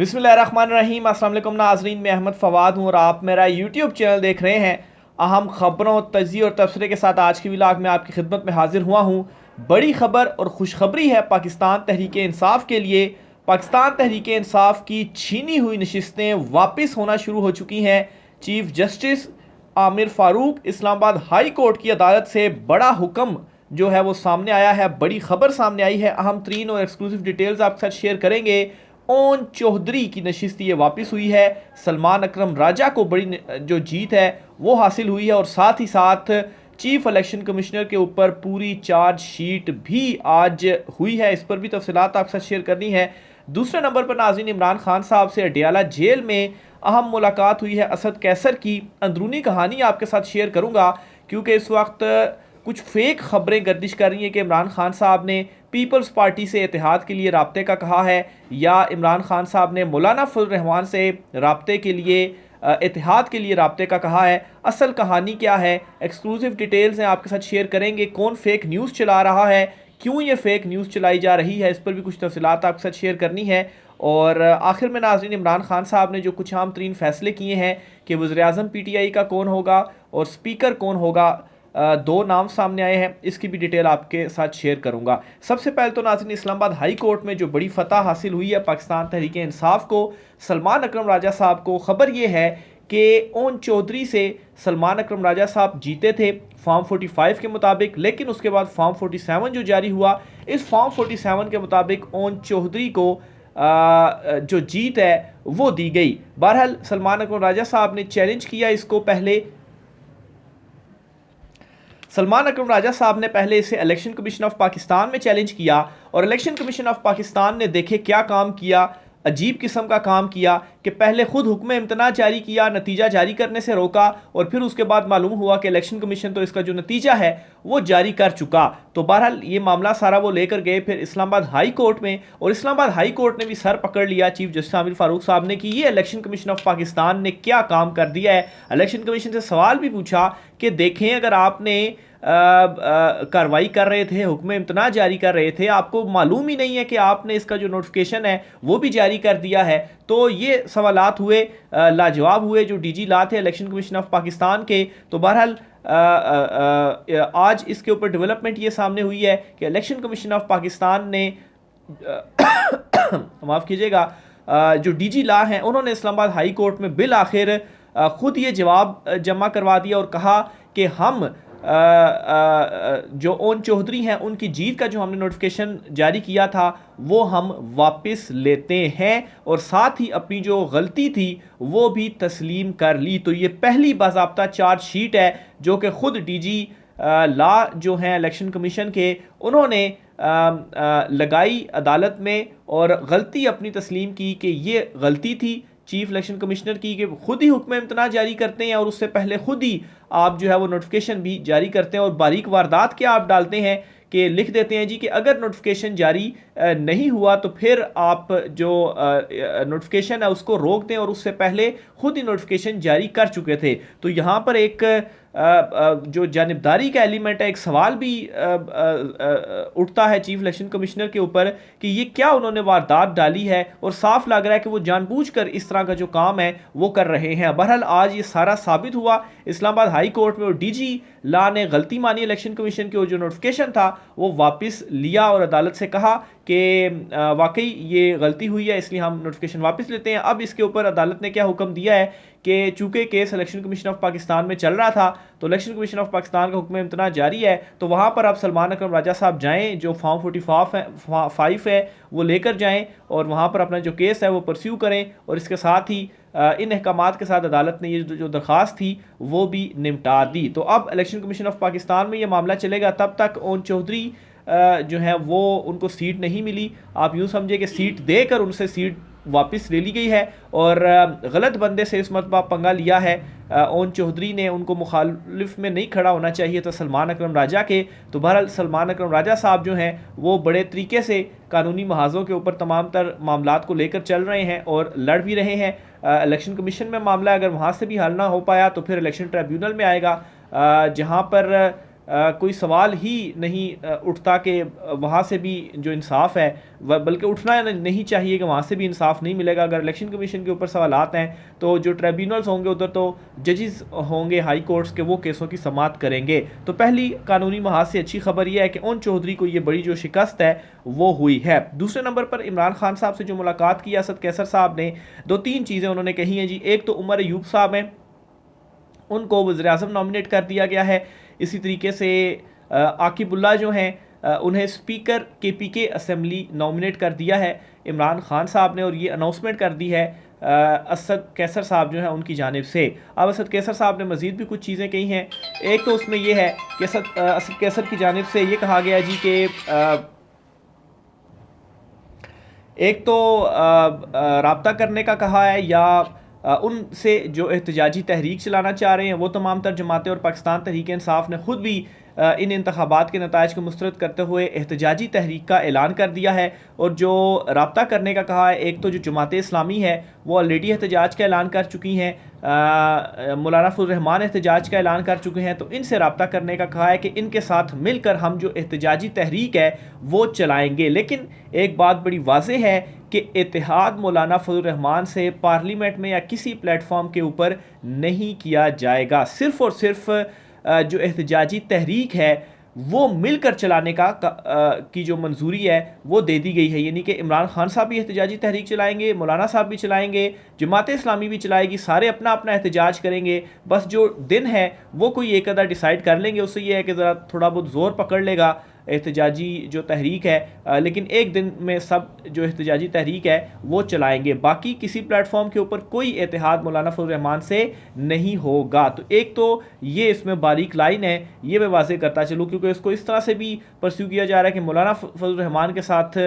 बिस्मिल्लाहिर्रहमानिर्रहीम। अस्सलाम वालेकुम नाज़रीन, मैं अहमद फ़वाद हूँ और आप मेरा यूट्यूब चैनल देख रहे हैं। अहम ख़बरों, तजिए और तबसरे के साथ आज की व्लॉग में आपकी खिदमत में हाजिर हुआ हूँ। बड़ी ख़बर और खुशखबरी है पाकिस्तान तहरीक इंसाफ के लिए। पाकिस्तान तहरीक इंसाफ की छीनी हुई नशिस्तें वापस होना शुरू हो चुकी हैं। Chief justice Aamir Farooq Islamabad high court की अदालत से बड़ा हुक्म जो है वो सामने आया है, बड़ी खबर सामने आई है। अहम तरीन और एक्सक्लूसिव डिटेल्स आपके साथ शेयर करेंगे। ओन चौधरी की नशिस्त ये वापस हुई है। सलमान अकरम राजा को बड़ी जो जीत है वो हासिल हुई है और साथ ही साथ चीफ इलेक्शन कमिश्नर के ऊपर पूरी चार्जशीट भी आज हुई है। इस पर भी तफसीलात आपके साथ शेयर करनी है। दूसरे नंबर पर नाज़रीन, इमरान खान साहब से अडयाला जेल में अहम मुलाकात हुई है। असद कैसर की अंदरूनी कहानी आपके साथ शेयर करूंगा, क्योंकि इस वक्त कुछ फेक खबरें गर्दिश कर रही हैं कि इमरान खान साहब ने पीपल्स पार्टी से इत्तेहाद के लिए राब्ते का कहा है, या इमरान खान साहब ने मौलाना फजल रहमान से राब्ते के लिए इत्तेहाद के लिए राब्ते का कहा है। असल कहानी क्या है, एक्सक्लूसिव डिटेल्स हैं आपके साथ शेयर करेंगे। कौन फेक न्यूज़ चला रहा है, क्यों ये फेक न्यूज़ चलाई जा रही है, इस पर भी कुछ तफसीलात आपके साथ शेयर करनी है। और आखिर में नाज़रीन, इमरान खान साहब ने जो कुछ अहम तरीन फैसले किए हैं कि वज़ीर-ए-आज़म PTI का कौन होगा और स्पीकर कौन होगा, दो नाम सामने आए हैं, इसकी भी डिटेल आपके साथ शेयर करूंगा। सबसे पहले तो नाज़रीन, इस्लामाबाद हाई कोर्ट में जो बड़ी फतह हासिल हुई है पाकिस्तान तहरीक इंसाफ को, सलमान अकरम राजा साहब को। खबर ये है कि ओन चौधरी से सलमान अकरम राजा साहब जीते थे फॉर्म 45 के मुताबिक, लेकिन उसके बाद फॉर्म 47 जो जारी हुआ, इस फॉर्म 47 के मुताबिक ओन चौधरी को जो जीत है वो दी गई। बहरहाल सलमान अकरम राजा साहब ने चैलेंज किया इसको। पहले सलमान अकरम राजा साहब ने पहले इसे इलेक्शन कमीशन ऑफ पाकिस्तान में चैलेंज किया और इलेक्शन कमीशन ऑफ पाकिस्तान ने देखे क्या काम किया, अजीब किस्म का काम किया कि पहले खुद हुक्म इम्तना जारी किया, नतीजा जारी करने से रोका, और फिर उसके बाद मालूम हुआ कि इलेक्शन कमीशन तो इसका जो नतीजा है वो जारी कर चुका। तो बहरहाल ये मामला सारा वो लेकर गए फिर इस्लामाबाद हाई कोर्ट में, और इस्लामाबाद हाई कोर्ट ने भी सर पकड़ लिया चीफ जस्टिस आमिर फारूक साहब ने कि ये इलेक्शन कमीशन ऑफ पाकिस्तान ने क्या काम कर दिया है। इलेक्शन कमीशन से सवाल भी पूछा कि देखें, अगर आपने कार्रवाई कर रहे थे, हुक्म इम्तना जारी कर रहे थे, आपको मालूम ही नहीं है कि आपने इसका जो नोटिफिकेशन है वो भी जारी कर दिया है। तो ये सवालात हुए, लाजवाब हुए जो DG ला थे इलेक्शन कमीशन ऑफ पाकिस्तान के। तो बहरहाल आज इसके ऊपर डेवलपमेंट ये सामने हुई है कि इलेक्शन कमीशन ऑफ पाकिस्तान ने माफ़ कीजिएगा, जो DG ला हैं उन्होंने इस्लामाबाद हाई कोर्ट में बिल आखिर खुद ये जवाब जमा करवा दिया और कहा कि हम जो ओन चौधरी हैं उनकी जीत का जो हमने नोटिफिकेशन जारी किया था वो हम वापस लेते हैं, और साथ ही अपनी जो गलती थी वो भी तस्लीम कर ली। तो ये पहली बाज़ाब्ता चार्जशीट है जो कि खुद DG ला जो हैं इलेक्शन कमीशन के, उन्होंने लगाई अदालत में और गलती अपनी तस्लीम की कि ये गलती थी चीफ इलेक्शन कमिश्नर की कि खुद ही हुक्म इम्तना जारी करते हैं और उससे पहले खुद ही आप जो है वो नोटिफिकेशन भी जारी करते हैं। और बारीक वारदात क्या आप डालते हैं कि लिख देते हैं जी कि अगर नोटिफिकेशन जारी नहीं हुआ तो फिर आप जो नोटिफिकेशन है उसको रोक दें, और उससे पहले खुद ही नोटिफिकेशन जारी कर चुके थे। तो यहाँ पर एक जो जानिबदारी का एलिमेंट है, एक सवाल भी उठता है चीफ इलेक्शन कमिश्नर के ऊपर कि ये क्या उन्होंने वारदात डाली है, और साफ लग रहा है कि वो जानबूझकर इस तरह का जो काम है वो कर रहे हैं। बहरहाल आज ये सारा साबित हुआ इस्लामाबाद हाई कोर्ट में, और DG ला ने गलती मानी इलेक्शन कमीशन के, और जो नोटिफिकेशन था वो वापस लिया और अदालत से कहा कि वाकई ये गलती हुई है, इसलिए हम नोटिफिकेशन वापस लेते हैं। अब इसके ऊपर अदालत ने क्या हुक्म दिया है कि चूंकि case election commission of Pakistan में चल रहा था, तो इलेक्शन कमीशन ऑफ पाकिस्तान का हुक्म इम्तना जारी है, तो वहाँ पर आप सलमान अकरम राजा साहब जाएँ, जो फॉर्म 45 है वो लेकर जाएँ और वहाँ पर अपना जो केस है वो परस्यू करें। और इसके साथ ही इन अहकामात के साथ अदालत ने ये जो दरख्वास्त थी वो भी निपटा दी। तो अब इलेक्शन कमीशन ऑफ पाकिस्तान में ये मामला चलेगा तब तक ओन चौधरी जो है वो उनको सीट नहीं मिली। आप यूँ समझे कि सीट देकर उनसे सीट वापस ले ली गई है, और गलत बंदे से इस मरतबा पंगा लिया है ओन चौधरी ने। उनको मुखालिफ में नहीं खड़ा होना चाहिए था सलमान अकरम राजा के। तो बहरहाल सलमान अकरम राजा साहब जो हैं वो बड़े तरीके से कानूनी महाजों के ऊपर तमाम तर मामलात को लेकर चल रहे हैं और लड़ भी रहे हैं। इलेक्शन कमीशन में मामला अगर वहाँ से भी हल ना हो पाया तो फिर इलेक्शन ट्रिब्यूनल में आएगा, जहाँ पर कोई सवाल ही नहीं उठता कि वहाँ से भी जो इंसाफ है बल्कि उठना नहीं चाहिए कि वहाँ से भी इंसाफ नहीं मिलेगा। अगर इलेक्शन कमीशन के ऊपर सवालात हैं तो जो ट्रिब्यूनल्स होंगे उधर तो जजेस होंगे हाई कोर्ट्स के, वो केसों की समाअत करेंगे। तो पहली कानूनी महाज से अच्छी खबर यह है कि ओन चौधरी को ये बड़ी जो शिकस्त है वो हुई है। दूसरे नंबर पर इमरान खान साहब से जो मुलाकात की असद कैसर साहब ने, दो तीन चीज़ें उन्होंने कही हैं जी। एक तो उमर अयूब साहब हैं, उनको वज़ीर-ए-आज़म नॉमिनेट कर दिया गया है। इसी तरीके से आकिबुल्ला जो हैं उन्हें स्पीकर KPK असेंबली नॉमिनेट कर दिया है इमरान खान साहब ने, और ये अनाउंसमेंट कर दी है असद कैसर साहब जो हैं उनकी जानिब से। अब असद कैसर साहब ने मज़ीद भी कुछ चीज़ें कही हैं। एक तो उसमें यह है कि असद कैसर की जानिब से ये कहा गया जी कि एक तो राब्ता करने का कहा है या उनसे जो एहतजाजी तहरीक चलाना चाह रहे हैं वो तमाम तर जमातें, और पाकिस्तान तहरीक इंसाफ ने ख़ुद भी इन इंतखाबात के नताइज को मुस्तरद करते हुए एहतजाजी तहरीक का ऐलान कर दिया है। और जो राब्ता करने का कहा है, एक तो जो जमात इस्लामी है वो ऑलरेडी एहतजाज का ऐलान कर चुकी हैं, मौलाना फजल रहमान एहतजाज का ऐलान कर चुके हैं, तो इनसे रब्ता करने का कहा है कि इनके साथ मिलकर हम जो एहतजाजी तहरीक है वो चलाएँगे। लेकिन एक बात बड़ी वाज़ेह है कि इत्तेहाद मौलाना फजल रहमान से पार्लियामेंट में या किसी प्लेटफॉर्म के ऊपर नहीं किया जाएगा। सिर्फ़ और सिर्फ जो एहतजाजी तहरीक है वो मिलकर चलाने की जो मंजूरी है वो दे दी गई है। यानी कि इमरान खान साहब भी एहतजाजी तहरीक चलाएंगे, मौलाना साहब भी चलाएंगे, जमात इस्लामी भी चलाएगी, सारे अपना अपना एहतजाज करेंगे। बस जो दिन है वो कोई एक अदा डिसाइड कर लेंगे, उससे ये है कि ज़रा थोड़ा बहुत ज़ोर पकड़ लेगा एहतजाजी जो तहरीक है, लेकिन एक दिन में सब जो एहतजाजी तहरीक है वो चलाएंगे। बाकी किसी प्लेटफॉर्म के ऊपर कोई एतिहाद मौलाना फजल रहमान से नहीं होगा। तो एक तो ये इसमें बारीक लाइन है, ये मैं वाज़ेह करता चलूँ, क्योंकि इसको इस तरह से भी परस्यू किया जा रहा है कि मौलाना फजल रहमान के साथ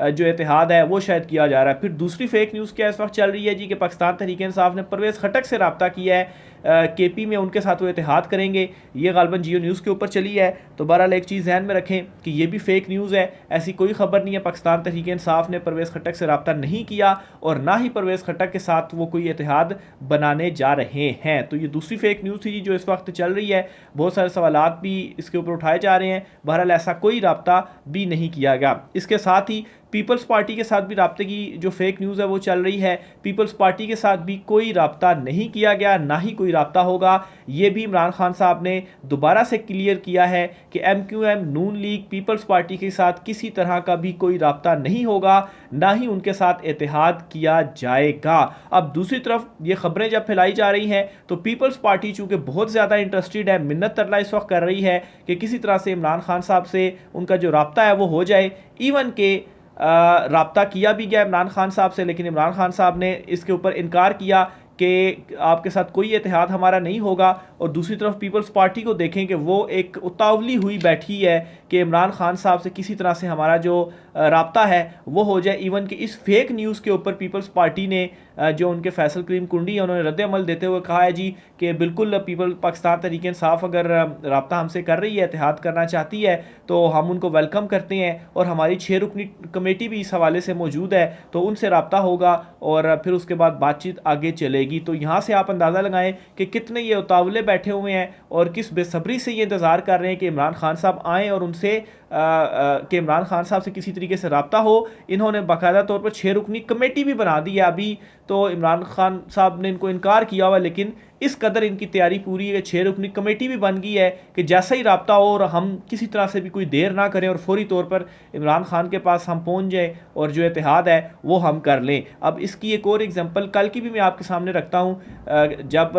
जो इत्तेहाद है वो शायद किया जा रहा है। फिर दूसरी फेक न्यूज़ क्या इस वक्त चल रही है जी कि पाकिस्तान तहरीक इंसाफ ने परवेज़ खटक से रब्ता किया है, KP में उनके साथ वो इत्तेहाद करेंगे। ये गालबन जियो न्यूज़ के ऊपर चली है। तो बहरहाल एक चीज़ ध्यान में रखें कि ये भी फेक न्यूज़ है, ऐसी कोई खबर नहीं है। पाकिस्तान तहरीक इंसाफ ने परवेज़ खटक से रब्ता नहीं किया और ना ही परवेज़ खटक के साथ वो कोई इत्तेहाद बनाने जा रहे हैं। तो ये दूसरी फेक न्यूज़ थी जो इस वक्त चल रही है। बहुत सारे सवालात भी इसके ऊपर उठाए जा रहे हैं। बहरहाल ऐसा कोई रब्ता भी नहीं किया गया। इसके साथ ही पीपल्स पार्टी के साथ भी रब्ते की जो फेक न्यूज़ है वो चल रही है। पीपल्स पार्टी के साथ भी कोई रब्ता नहीं किया गया, ना ही कोई रब्ता होगा। ये भी इमरान खान साहब ने दोबारा से क्लियर किया है कि MQM नून लीग पीपल्स पार्टी के साथ किसी तरह का भी कोई रब्ता नहीं होगा, ना ही उनके साथ इत्तेहाद किया जाएगा। अब दूसरी तरफ ये खबरें जब फैलाई जा रही हैं तो पीपल्स पार्टी चूँकि बहुत ज़्यादा इंटरेस्टेड है, मिन्नत तरला इस वक्त कर रही है कि किसी तरह से इमरान खान साहब से उनका जो रब्ता है वो हो जाए। इवन के रब्ता किया भी गया इमरान खान साहब से, लेकिन इमरान खान साहब ने इसके ऊपर इनकार किया कि आपके साथ कोई इत्तेहाद हमारा नहीं होगा। और दूसरी तरफ पीपल्स पार्टी को देखें कि वो एक उतावली हुई बैठी है कि इमरान खान साहब से किसी तरह से हमारा जो रब्ता है वो हो जाए। इवन कि इस फेक न्यूज़ के ऊपर पीपल्स पार्टी ने जो उनके फैसल करीम कुंडी है उन्होंने रद्द-ए-अमल देते हुए कहा है जी कि बिल्कुल पाकिस्तान तहरीक इंसाफ अगर रब्ता हमसे कर रही है, इत्तेहाद करना चाहती है तो हम उनको वेलकम करते हैं, और हमारी 6 रुकनी कमेटी भी इस हवाले से मौजूद है, तो उनसे रब्ता होगा और फिर उसके बाद बातचीत आगे चलेगी। तो यहाँ से आप अंदाज़ा लगाएं कि कितने ये उतावले बैठे हुए हैं और किस बेसब्री से ये इंतज़ार कर रहे हैं कि इमरान खान साहब आएँ और उनसे कि इमरान खान साहब से किसी तरीके से रब्ता हो। इन्होंने बाकायदा तौर पर 6 रुकनी कमेटी भी बना दी है। अभी तो इमरान खान साहब ने इनको इनकार किया हुआ, लेकिन इस कदर इनकी तैयारी पूरी है, 6 रुकनी कमेटी भी बन गई है कि जैसा ही रब्ता हो और हम किसी तरह से भी कोई देर ना करें और फौरी तौर पर इमरान खान के पास हम पहुंच जाएं और जो इत्तेहाद है वो हम कर लें। अब इसकी एक और एग्जांपल कल की भी मैं आपके सामने रखता हूं, जब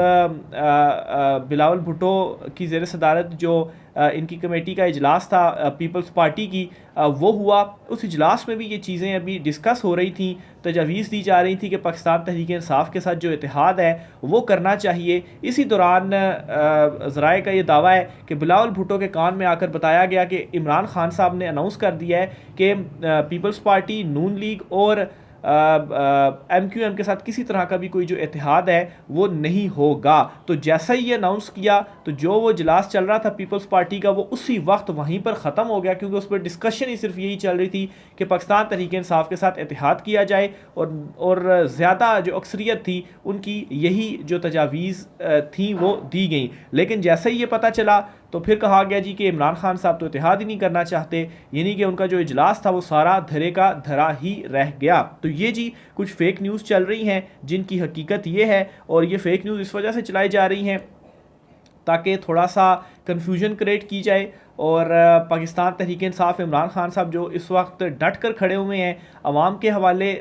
बिलावल भुट्टो की ज़ेर सदारत जो इनकी कमेटी का इजलास था पीपल्स पार्टी की, वो हुआ। उस इजलास में भी ये चीज़ें अभी डिस्कस हो रही थी, तजावीज़ दी जा रही थी कि पाकिस्तान तहरीक इंसाफ के साथ जो इत्तेहाद है वो करना चाहिए। इसी दौरान ज़राए का ये दावा है कि बिलावल भुट्टो के कान में आकर बताया गया कि इमरान खान साहब ने अनाउंस कर दिया है कि पीपल्स पार्टी, नून लीग और MQM के साथ किसी तरह का भी कोई जो इत्तेहाद है वो नहीं होगा। तो जैसा ही ये अनाउंस किया तो जो वो इजलास चल रहा था पीपल्स पार्टी का वो उसी वक्त वहीं पर ख़त्म हो गया, क्योंकि उस पर डिस्कशन ही सिर्फ यही चल रही थी कि पाकिस्तान तहरीक इंसाफ के साथ इत्तेहाद किया जाए, और ज़्यादा जो अक्सरियत थी उनकी यही जो तजावीज़ थी वो दी गई। लेकिन जैसे ही ये पता चला तो फिर कहा गया जी कि इमरान खान साहब तो इत्तेहाद ही नहीं करना चाहते, यानी कि उनका जो इजलास था वो सारा धरे का धरा ही रह गया। तो ये जी कुछ फेक न्यूज़ चल रही हैं जिनकी हकीकत ये है, और ये फेक न्यूज़ इस वजह से चलाई जा रही हैं ताकि थोड़ा सा कन्फ्यूजन क्रिएट की जाए। और पाकिस्तान तहरीक इंसाफ इमरान खान साहब जो इस वक्त डट कर खड़े हुए हैं अवाम के हवाले,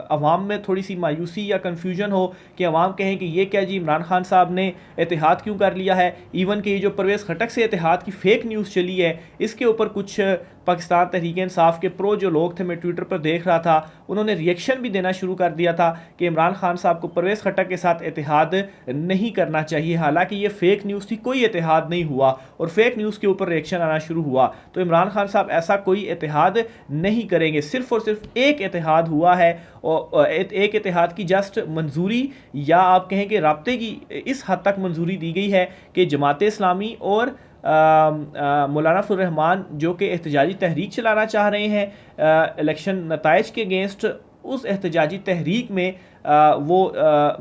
अवाम में थोड़ी सी मायूसी या कन्फ्यूजन हो कि अवाम कहें कि ये क्या जी इमरान खान साहब ने इत्तेहाद क्यों कर लिया है। इवन कि ये जो परवेज़ खटक से इत्तेहाद की फ़ेक न्यूज़ चली है इसके ऊपर कुछ पाकिस्तान तहरीक इंसाफ के प्रो जो लोग थे, मैं ट्विटर पर देख रहा था, उन्होंने रिएक्शन भी देना शुरू कर दिया था कि इमरान खान साहब को परवेज़ खटक के साथ इत्तेहाद नहीं करना चाहिए। हालांकि ये फ़ेक न्यूज़ थी, कोई इत्तेहाद नहीं हुआ, और फेक न्यूज़ के ऊपर रिएक्शन आना शुरू हुआ। तो इमरान खान साहब ऐसा कोई इत्तेहाद नहीं करेंगे, सिर्फ और सिर्फ एक इत्तेहाद हुआ है, और एक इत्तेहाद की जस्ट मंजूरी या आप कहें कि राब्ते की इस हद तक मंजूरी दी गई है कि जमात इस्लामी और मौलाना फजल रहमान जो कि एहतजाजी तहरीक चलाना चाह रहे हैं इलेक्शन नताइज के अगेंस्ट, उस एहतजाजी तहरीक में वो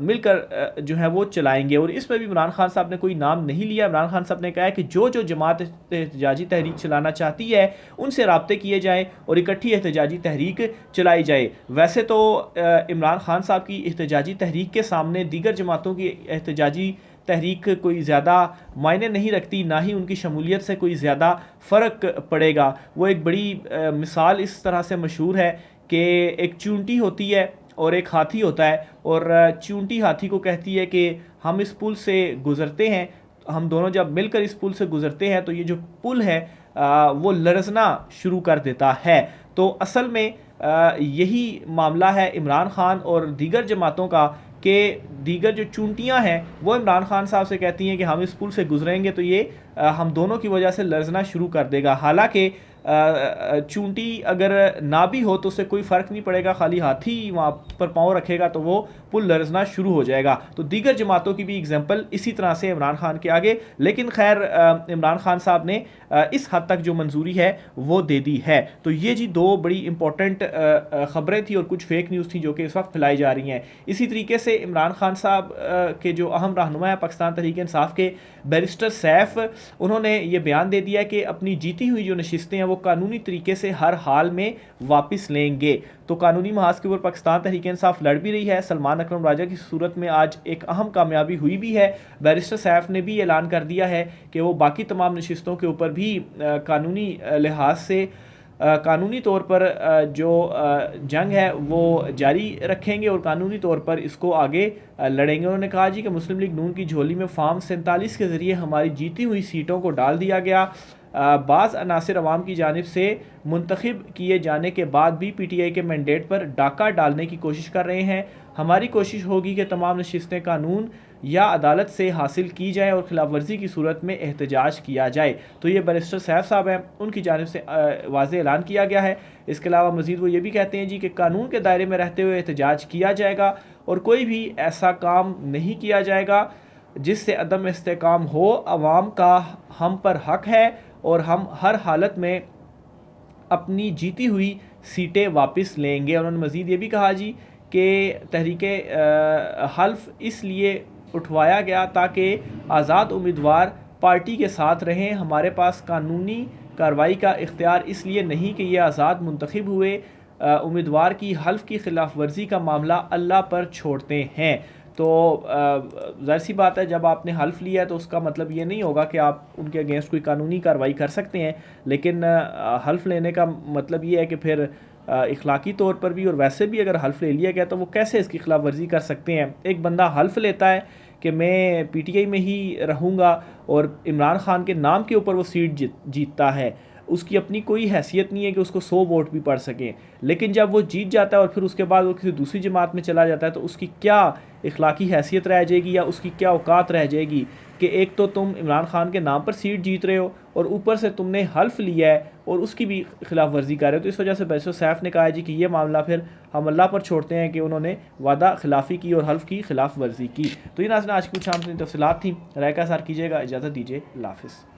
मिलकर जो है वो चलाएंगे। और इसमें भी इमरान खान साहब ने कोई नाम नहीं लिया। इमरान खान साहब ने कहा है कि जो जो जमात एहतजाजी तहरीक चलाना चाहती है उनसे राब्ते किए जाएँ और इकट्ठी एहतजाजी तहरीक चलाई जाए। वैसे तो इमरान खान साहब की एहतजाजी तहरीक के सामने दीगर जमातों की एहतजाजी तहरीक कोई ज़्यादा मायने नहीं रखती, ना ही उनकी शमूलियत से कोई ज़्यादा फ़र्क पड़ेगा। वो एक बड़ी मिसाल इस तरह से मशहूर है कि एक चूंटी होती है और एक हाथी होता है, और चूंटी हाथी को कहती है कि हम इस पुल से गुज़रते हैं, हम दोनों जब मिलकर इस पुल से गुज़रते हैं तो ये जो पुल है वो लरजना शुरू कर देता है। तो असल में यही मामला है इमरान खान और दीगर जमातों का कि दीगर जो चूंटियां हैं वो इमरान खान साहब से कहती हैं कि हम इस पुल से गुजरेंगे तो ये हम दोनों की वजह से लरजना शुरू कर देगा। हालांकि चूंटी अगर ना भी हो तो उससे कोई फ़र्क नहीं पड़ेगा, खाली हाथी वहाँ पर पाँव रखेगा तो वो पुल लरजना शुरू हो जाएगा। तो दीगर जमातों की भी एग्जांपल इसी तरह से इमरान खान के आगे, लेकिन खैर इमरान खान साहब ने इस हद तक जो मंजूरी है वो दे दी है। तो ये जी दो बड़ी इंपॉर्टेंट ख़बरें थी और कुछ फेक न्यूज़ थी जो कि इस वक्त फैलाई जा रही हैं। इसी तरीके से इमरान खान साहब के जो अहम रहनुमा है पाकिस्तान तहरीक इंसाफ के बैरिस्टर सैफ, उन्होंने ये बयान दे दिया कि अपनी जीती हुई जो नशिस्तें हैं वो कानूनी तरीके से हर हाल में वापस लेंगे। तो कानूनी महाज के ऊपर पाकिस्तान तहरीक इंसाफ लड़ भी रही है। सलमान अकरम राजा की सूरत में आज एक अहम कामयाबी हुई भी है। बैरिस्टर सैफ ने भी ऐलान कर दिया है कि वो बाकी तमाम नशिस्तों के ऊपर भी कानूनी लिहाज से कानूनी तौर पर जो जंग है वो जारी रखेंगे और कानूनी तौर पर इसको आगे लड़ेंगे। उन्होंने कहा जी कि मुस्लिम लीग नून की झोली में फार्म 47 के ज़रिए हमारी जीती हुई सीटों को डाल दिया गया। बाज़ अनासिर अवाम की जानिब से मुंतखब किए जाने के बाद भी PTI के मैंडेट पर डाका डालने की कोशिश कर रहे हैं। हमारी कोशिश होगी कि तमाम नशिस्तें कानून या अदालत से हासिल की जाए और खिलाफ वर्जी की सूरत में एहतजाज किया जाए। तो ये बैरिस्टर सैफ साहब हैं, उनकी जानिब से वाज़ेह ऐलान किया गया है। इसके अलावा मज़ीद वो ये भी कहते हैं जी कि कानून के दायरे में रहते हुए एहतजाज किया जाएगा और कोई भी ऐसा काम नहीं किया जाएगा जिससे अदम इस्तेकाम हो। अवाम का हम पर हक है और हम हर हालत में अपनी जीती हुई सीटें वापस लेंगे। उन्होंने मज़ीद ये भी कहा जी कि तहरीक हल्फ इसलिए उठवाया गया ताकि आज़ाद उम्मीदवार पार्टी के साथ रहें। हमारे पास कानूनी कार्रवाई का इख्तियार इसलिए नहीं कि ये आज़ाद मुंतखब हुए उम्मीदवार की हल्फ की खिलाफ वर्जी का मामला अल्लाह पर छोड़ते हैं। तो ज़ाहिर सी बात है, जब आपने हल्फ लिया है तो उसका मतलब ये नहीं होगा कि आप उनके अगेंस्ट कोई कानूनी कार्रवाई कर सकते हैं, लेकिन हल्फ लेने का मतलब ये है कि फिर इखलाकी तौर पर भी और वैसे भी अगर हल्फ ले लिया गया तो वो कैसे इसकी खिलाफ वर्जी कर सकते हैं। एक बंदा हल्फ लेता है कि मैं PTI में ही रहूँगा और इमरान खान के नाम के ऊपर वो सीट जीतता है, उसकी अपनी कोई हैसियत नहीं है कि उसको 100 वोट भी पड़ सकें। लेकिन जब वो जीत जाता है और फिर उसके बाद वो किसी दूसरी जमात में चला जाता है तो उसकी क्या इखलाकी हैसियत रह जाएगी या उसकी क्या औकात रह जाएगी कि एक तो तुम इमरान खान के नाम पर सीट जीत रहे हो और ऊपर से तुमने हल्फ लिया है और उसकी भी खिलाफ वर्जी कर रहे हो। तो इस वजह से बैरिस्टर सैफ ने कहा है जी कि ये मामला फिर हम अल्लाह पर छोड़ते हैं कि उन्होंने वादा खिलाफ़ी की और हल्फ की खिलाफ वर्जी की। तो ये नाज़रीन आज की कुछ आम तफसीलात थी। राय का सार कीजिएगा, इजाज़त दीजिए, अल्लाह हाफ़िज़।